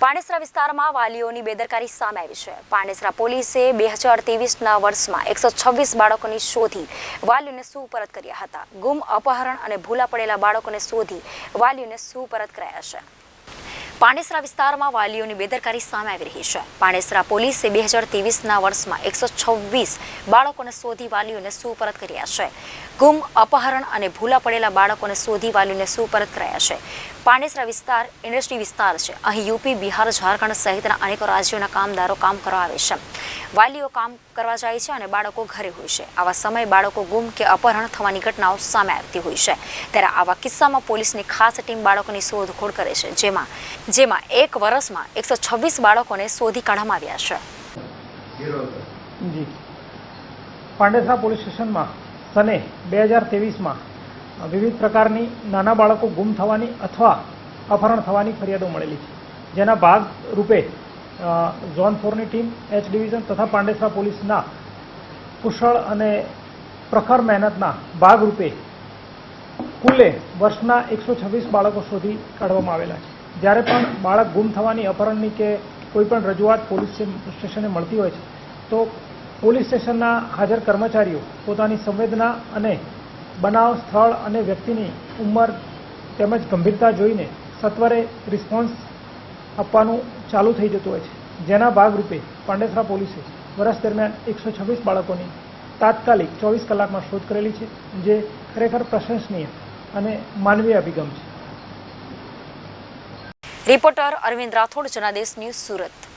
પાંડેસરા વિસ્તારમાં વાલીઓની બેદરકારી સામે આવી છે। પાંડેસરા પોલીસે 2023ના વર્ષમાં 126 બાળકોની શોધી વાલીઓને સુપરત કર્યા હતા। ગુમ, અપહરણ અને ભૂલા પડેલા બાળકોને શોધી વાલીઓને સુપરત કરાયા છે। પાંડેસરા વિસ્તારમાં વાલીઓની બેદરકારી સામે આવી રહી છે। પાંડેસરા પોલીસે 2023ના વર્ષમાં 126 બાળકોને શોધી વાલીઓને સુપરત કર્યા છે। ગુમ, અપહરણ અને ભૂલા પડેલા બાળકોને શોધી વાલીઓને સુપરત કરાયા છે। પાંડેસરા વિસ્તાર ઇન્ડસ્ટ્રી વિસ્તાર છે। અહીં યુપી, બિહાર, ઝારખંડ સહિતના અનેકો રાજ્યોના કામદારો કામ કરવા આવે છે। વાલીઓ કામ કરવા જાય છે અને બાળકો ઘરે હોય છે। આવા સમયે બાળકો ગુમ કે અપહરણ થવાની ઘટનાઓ સામે આવતી હોય છે। ત્યારે આવા કિસ્સામાં પોલીસની ખાસ ટીમ બાળકોની શોધખોળ કરે છે, જેમાં એક વર્ષમાં 126 બાળકોને શોધી કાઢવામાં આવ્યા છે। જી પાંડેસરા પોલીસ સ્ટેશનમાં સને 2023માં વિવિધ પ્રકારની નાના બાળકો ગુમ થવાની અથવા અપહરણ થવાની ફરિયાદો મળેલી છે, જેના ભાગ રૂપે ઝોન 4ની ટીમ, એચ ડિવિઝન તથા પાંડેસરા પોલીસના કુશળ અને પ્રખર મહેનતના ભાગરૂપે કુલે વર્ષના 126 બાળકો શોધી કાઢવામાં આવેલા છે। જ્યારે પણ બાળક ગુમ થવાની, અપહરણની કે કોઈ પણ રજૂઆત પોલીસ સ્ટેશને મળતી હોય છે તો પોલીસ સ્ટેશનના હાજર કર્મચારીઓ પોતાની સંવેદના અને બનાવ સ્થળ અને વ્યક્તિની ઉંમર તેમજ ગંભીરતા જોઈને સત્વરે રિસ્પોન્સ આપવાનું ચાલુ થઈ જતું હોય છે, જેના ભાગરૂપે પાંડેસરા પોલીસે વર્ષ દરમિયાન 126 બાળકોની તાત્કાલિક 24 કલાકમાં શોધ કરેલી છે, જે ખરેખર પ્રશંસનીય અને માનવીય અભિગમ છે। Reporter Arvind Rathod, Janadesh news, Surat.